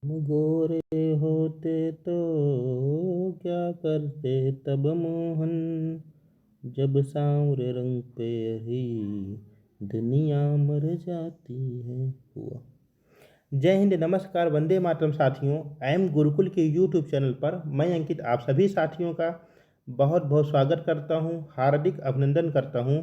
गोरे होते तो क्या करते तब मोहन, जब सांवरे रंग पे ही दुनिया मर जाती है। हुआ। जय हिंद, नमस्कार, वंदे मातरम साथियों। आई एम गुरुकुल के यूट्यूब चैनल पर मैं अंकित आप सभी साथियों का बहुत बहुत स्वागत करता हूं, हार्दिक अभिनंदन करता हूं।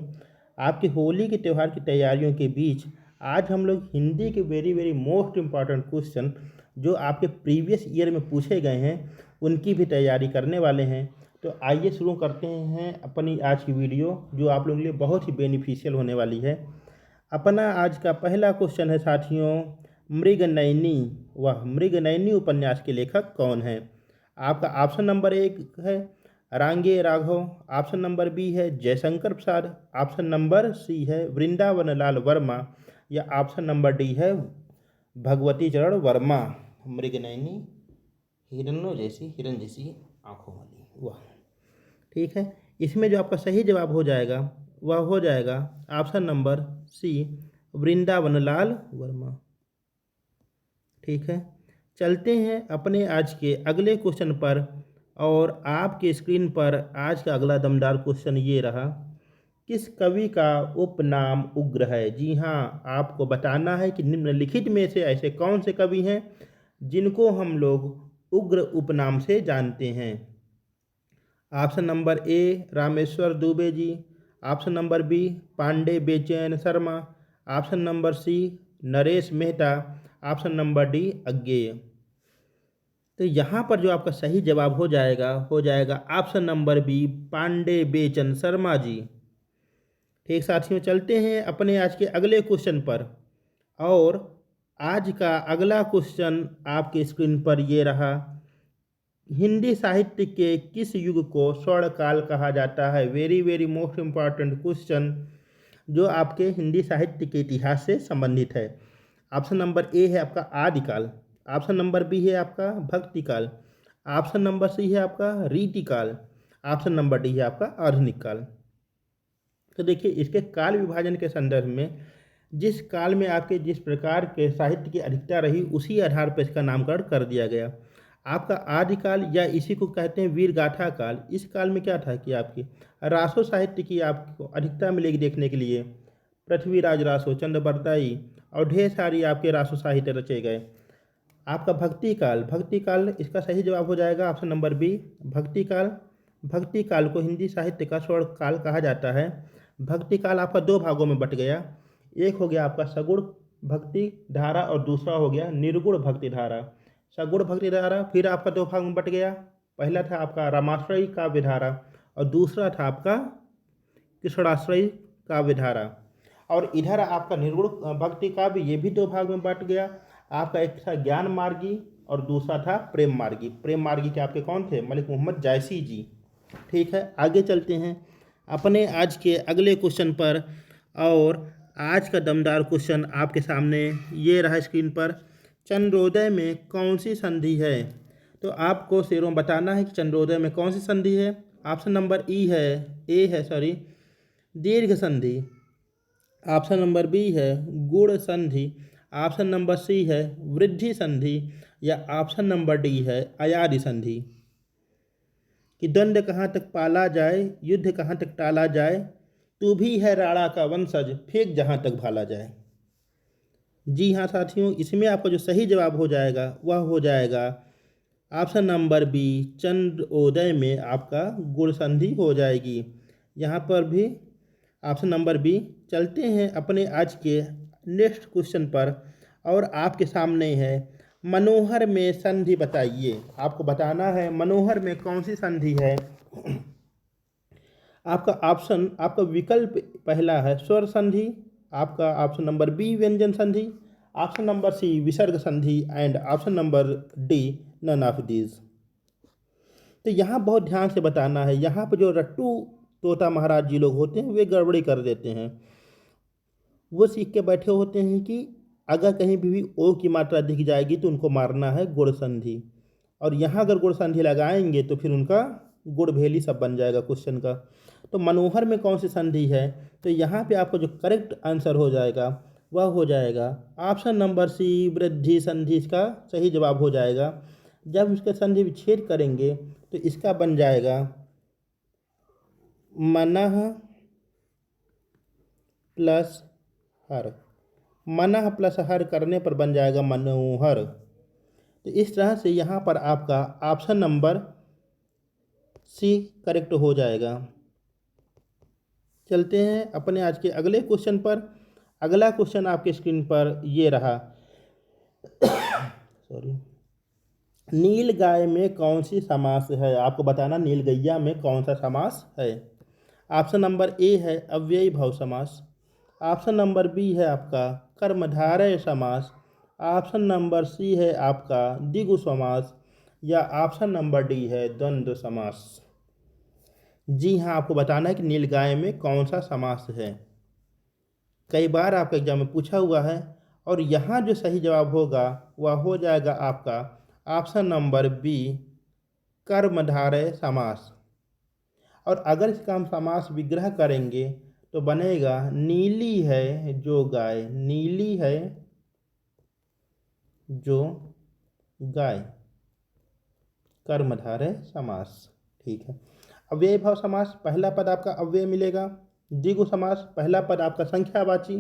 आपकी होली के त्यौहार की तैयारियों के बीच आज हम लोग हिंदी के very very most important question जो आपके प्रीवियस ईयर में पूछे गए हैं उनकी भी तैयारी करने वाले हैं। तो आइए शुरू करते हैं अपनी आज की वीडियो जो आप लोगों के लिए बहुत ही बेनिफिशियल होने वाली है। अपना आज का पहला क्वेश्चन है साथियों, मृगनयनी। वह मृगनयनी उपन्यास के लेखक कौन है? आपका ऑप्शन नंबर 1 है रांगे राघव, ऑप्शन नंबर बी है जयशंकर प्रसाद, ऑप्शन नंबर सी है वृंदावन लाल वर्मा, या ऑप्शन नंबर डी है भगवती चरण वर्मा। मृगनयनी, हिरन जैसी आंखों वाली। वाह, ठीक है। इसमें जो आपका सही जवाब हो जाएगा वह हो जाएगा ऑप्शन नंबर सी वृंदावन लाल वर्मा। ठीक है, चलते हैं अपने आज के अगले क्वेश्चन पर। और आपके स्क्रीन पर आज का अगला दमदार क्वेश्चन ये रहा, किस कवि का उपनाम उग्र है? जी हाँ, आपको बताना है कि निम्नलिखित में से ऐसे कौन से कवि हैं जिनको हम लोग उग्र उपनाम से जानते हैं। Option number A Rameshwar Dubey ji, option number B Pandey Bechain Sharma, option number C Naresh Mehta, option number D Agyeya. तो यहाँ पर जो आपका सही जवाब हो जाएगा ऑप्शन नंबर बी पांडे बेचन शर्मा जी। ठीक साथियों, चलते हैं अपने आज के अगले क्वेश्चन पर। और आज का अगला क्वेश्चन आपके स्क्रीन पर ये रहा, हिंदी साहित्य के किस युग को स्वर्णकाल कहा जाता है? Very very most important question जो आपके हिंदी साहित्य के इतिहास से संबंधित है। ऑप्शन नंबर ए है आपका आदिकाल, ऑप्शन नंबर बी है आपका भक्तिकाल, ऑप्शन नंबर सी है आपका रीतिकाल, ऑप्शन नंबर डी है आपका आधुनिक काल। तो देखिए, इसके काल विभाजन के संदर्भ में जिस काल में आपके जिस प्रकार के साहित्य की अधिकता रही उसी आधार पर इसका नामकरण कर दिया गया। आपका आदिकाल या इसी को कहते हैं वीर गाथा काल, इस काल में क्या था कि आपकी रासो साहित्य की आपको अधिकता मिलेगी देखने के लिए। पृथ्वीराज रासो, चंद्र बरदाई और ढेर सारी आपके रासो साहित्य रचे गए। आपका भक्ति काल, भक्ति काल इसका सही जवाब हो जाएगा ऑप्शन नंबर बी भक्ति काल। भक्ति काल को हिंदी साहित्य का स्वर्ण काल कहा जाता है। भक्ति काल आपका दो भागों में बट गया, एक हो गया आपका सगुण भक्ति धारा और दूसरा हो गया निर्गुण भक्ति धारा। सगुण भक्ति धारा फिर आपका दो भाग में बट गया, पहला था आपका रामाश्रयी काव्य धारा और दूसरा था आपका कृष्णाश्रयी काव्य धारा। और इधर आपका निर्गुण भक्ति काव्य ये भी दो भाग में बट गया, आपका एक था ज्ञान मार्गी और दूसरा था प्रेम मार्गी। प्रेम मार्गी के आपके कौन थे? मलिक मोहम्मद जायसी जी। ठीक है, आगे चलते हैं अपने आज के अगले क्वेश्चन पर। और आज का दमदार क्वेश्चन आपके सामने ये रहा स्क्रीन पर, चंद्रोदय में कौन सी संधि है? तो आपको शेरों बताना है कि चंद्रोदय में कौन सी संधि है। ऑप्शन नंबर ए है दीर्घ संधि, ऑप्शन नंबर बी है गुण संधि, ऑप्शन नंबर सी है वृद्धि संधि, या ऑप्शन नंबर डी है अयादि संधि। कि दंड कहाँ तक पाला जाए, युद्ध कहाँ तक टाला जाए, तू भी है राणा का वंशज, फेंक जहाँ तक भाला जाए। जी हाँ साथियों, इसमें आपका जो सही जवाब हो जाएगा वह हो जाएगा ऑप्शन नंबर बी चंद्रोदय में आपका गुण संधि हो जाएगी। यहाँ पर भी ऑप्शन नंबर बी। चलते हैं अपने आज के नेक्स्ट क्वेश्चन पर। और आपके सामने है मनोहर में संधि बताइए। आपको बताना है मनोहर में कौन सी संधि है। आपका विकल्प पहला है स्वर संधि, आपका ऑप्शन नंबर बी व्यंजन संधि, ऑप्शन नंबर सी विसर्ग संधि and option number D none of these. तो यहाँ बहुत ध्यान से बताना है, यहाँ पर जो रट्टू तोता महाराज जी लोग होते हैं वे गड़बड़ी कर देते हैं। वो सीख के बैठे होते हैं कि अगर कहीं भी ओ की मात्रा दिख जाएगी तो उनको मारना है गुण संधि, और यहाँ अगर गुण संधि लगाएंगे तो फिर उनका गुड़ भेली सब बन जाएगा क्वेश्चन का। तो मनोहर में कौन सी संधि है? तो यहाँ पे आपको जो करेक्ट आंसर हो जाएगा वह हो जाएगा ऑप्शन नंबर सी वृद्धि संधि इसका सही जवाब हो जाएगा। जब इसके संधि विच्छेद करेंगे तो इसका बन जाएगा मनः प्लस हर। मनः प्लस हर करने पर बन जाएगा मनोहर। तो इस तरह से यहाँ पर आपका ऑप्शन नंबर सी करेक्ट हो जाएगा। चलते हैं अपने आज के अगले क्वेश्चन पर। अगला क्वेश्चन आपके स्क्रीन पर ये रहा। सॉरी। नील गाय में कौन सी समास है? आपको बताना नील गैया में कौन सा समास है। ऑप्शन नंबर ए है अव्ययी भाव समास। ऑप्शन नंबर बी है आपका कर्मधारय समास। ऑप्शन नंबर सी है आपका द्विगु समास या ऑप्शन नंबर डी है द्वंद्व समास। जी हाँ, आपको बताना है कि नील गाय में कौन सा समास है। कई बार आपका एग्जाम में पूछा हुआ है और यहाँ जो सही जवाब होगा वह हो जाएगा आपका ऑप्शन नंबर बी कर्मधारय समास। और अगर इसका हम समास विग्रह करेंगे तो बनेगा नीली है जो गाय। नीली है जो गाय, कर्मधारय समास। ठीक है। अव्ययी भाव समास, पहला पद आपका अव्यय मिलेगा। द्विगु समास, पहला पद आपका संख्यावाची।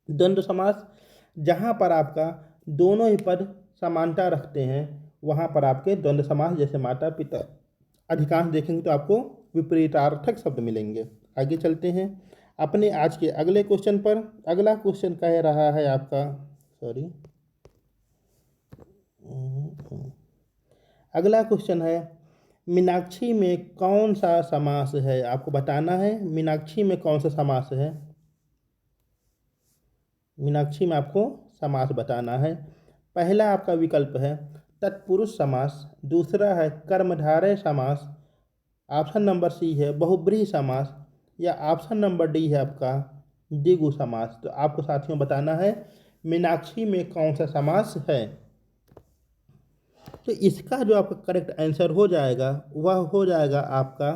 द्वंद्व समास, जहाँ पर आपका दोनों ही पद समानता रखते हैं वहाँ पर आपके द्वंद्व समास, जैसे माता पिता। अधिकांश देखेंगे तो आपको विपरीतार्थक शब्द मिलेंगे। आगे चलते हैं अपने आज के अगले क्वेश्चन पर। अगला क्वेश्चन कह रहा है आपका, सॉरी, अगला क्वेश्चन है मीनाक्षी में कौन सा समास है। आपको बताना है मीनाक्षी में कौन सा समास है। मीनाक्षी में आपको समास बताना है। पहला आपका विकल्प है तत्पुरुष समास। दूसरा है कर्मधारय समास। ऑप्शन नंबर सी है बहुब्रीहि समास या ऑप्शन नंबर डी है आपका द्विगु समास। तो आपको साथियों बताना है मीनाक्षी में कौन सा समास है। तो इसका जो आपका करेक्ट आंसर हो जाएगा वह हो जाएगा आपका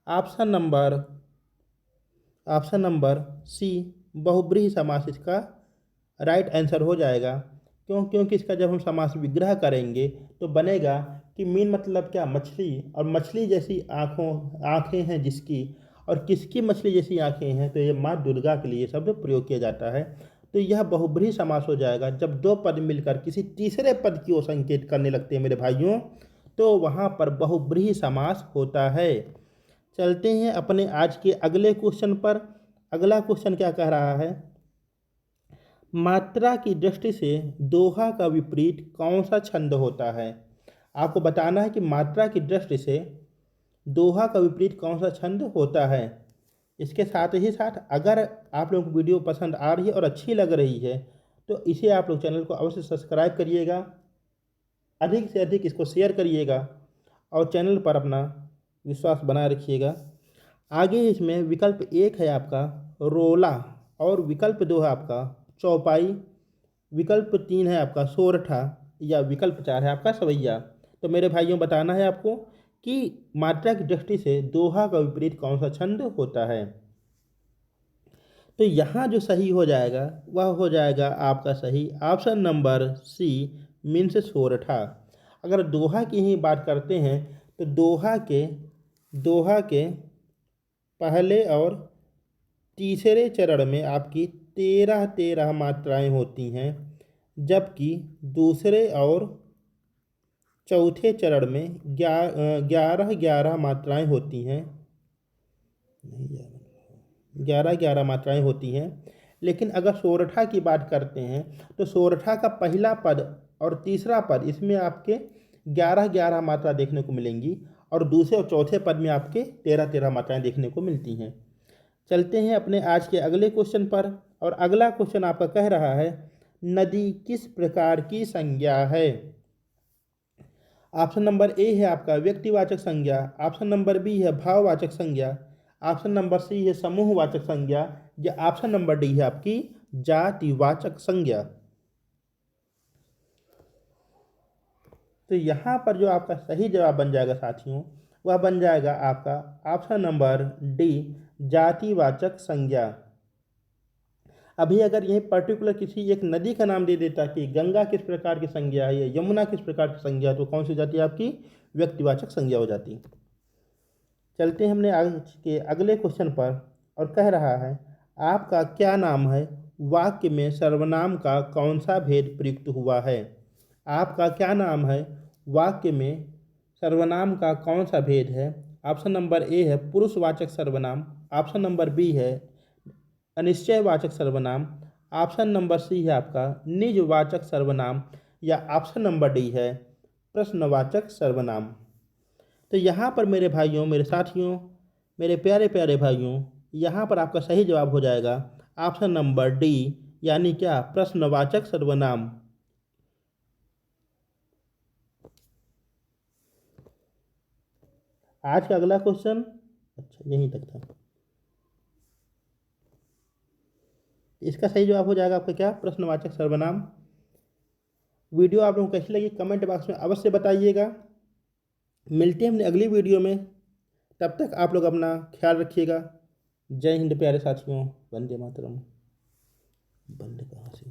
ऑप्शन नंबर सी बहुब्रीहि समास इसका राइट आंसर हो जाएगा। क्योंकि इसका जब हम समास विग्रह करेंगे तो बनेगा कि मीन मतलब क्या, मछली। और मछली जैसी आँखें हैं जिसकी, और किसकी मछली जैसी आँखें हैं, तो ये माँ दुर्गा के लिए शब्द प्रयोग किया जाता है। तो यह बहुब्रीहि समास हो जाएगा जब दो पद मिलकर किसी तीसरे पद की ओर संकेत करने लगते हैं मेरे भाइयों, तो वहाँ पर बहुब्रीहि समास होता है। चलते हैं अपने आज के अगले क्वेश्चन पर। अगला क्वेश्चन क्या कह रहा है, मात्रा की दृष्टि से दोहा का विपरीत कौन सा छंद होता है। आपको बताना है कि मात्रा की दृष्टि से दोहा का विपरीत कौन सा छंद होता है। इसके साथ ही साथ अगर आप लोगों को वीडियो पसंद आ रही है और अच्छी लग रही है तो इसे आप लोग चैनल को अवश्य सब्सक्राइब करिएगा, अधिक से अधिक इसको शेयर करिएगा और चैनल पर अपना विश्वास बनाए रखिएगा। आगे इसमें विकल्प 1 है आपका रोला और विकल्प 2 है आपका चौपाई, विकल्प 3 है आपका सोरठा या विकल्प 4 है आपका सवैया। तो मेरे भाइयों बताना है आपको कि मात्रा की दृष्टि से दोहा का विपरीत कौन सा छंद होता है। तो यहाँ जो सही हो जाएगा वह हो जाएगा आपका सही ऑप्शन नंबर सी मीन्स सोरठा। अगर दोहा की ही बात करते हैं तो दोहा के पहले और तीसरे चरण में आपकी 13 मात्राएं होती हैं, जबकि दूसरे और चौथे चरण में 11 मात्राएं होती हैं। 11 मात्राएं होती हैं। लेकिन अगर सोरठा की बात करते हैं तो सोरठा का पहला पद और तीसरा पद इसमें आपके 11 मात्रा देखने को मिलेंगी और दूसरे और चौथे पद में आपके 13 मात्राएं देखने को मिलती हैं। चलते हैं अपने आज के अगले क्वेश्चन पर। और अगला क्वेश्चन आपका कह रहा है नदी किस प्रकार की संज्ञा है। ऑप्शन नंबर ए है आपका व्यक्तिवाचक संज्ञा, ऑप्शन नंबर बी है भाववाचक संज्ञा, ऑप्शन नंबर सी है समूहवाचक संज्ञा या ऑप्शन नंबर डी है आपकी जातिवाचक संज्ञा। तो यहाँ पर जो आपका सही जवाब बन जाएगा साथियों वह बन जाएगा आपका ऑप्शन नंबर डी जातिवाचक संज्ञा। अभी अगर यही पर्टिकुलर किसी एक नदी का नाम दे देता कि गंगा किस प्रकार की संज्ञा है या यमुना किस प्रकार की संज्ञा है, तो कौन सी हो जाती है आपकी व्यक्तिवाचक संज्ञा हो जाती। चलते हैं हमने आज के अगले क्वेश्चन पर, और कह रहा है आपका क्या नाम है वाक्य में सर्वनाम का कौन सा भेद प्रयुक्त हुआ है। आपका क्या नाम है वाक्य में सर्वनाम का कौन सा भेद है। ऑप्शन नंबर ए है पुरुषवाचक सर्वनाम, ऑप्शन नंबर बी है अनिश्चयवाचक सर्वनाम, ऑप्शन नंबर सी है आपका निजवाचक सर्वनाम, या ऑप्शन नंबर डी है प्रश्नवाचक सर्वनाम। तो यहाँ पर मेरे भाइयों, मेरे साथियों, मेरे प्यारे प्यारे भाइयों, यहाँ पर आपका सही जवाब हो जाएगा ऑप्शन नंबर डी, यानी क्या प्रश्नवाचक सर्वनाम। आज का अगला क्वेश्चन, अच्छा यहीं तक था, इसका सही जवाब हो जाएगा आपका क्या प्रश्नवाचक सर्वनाम। वीडियो आप लोगों को कैसी लगी कमेंट बॉक्स में अवश्य बताइएगा। मिलते हैं अपनी अगली वीडियो में, तब तक आप लोग अपना ख्याल रखिएगा। जय हिंद प्यारे साथियों, वंदे मातरम। बंद कहाँ से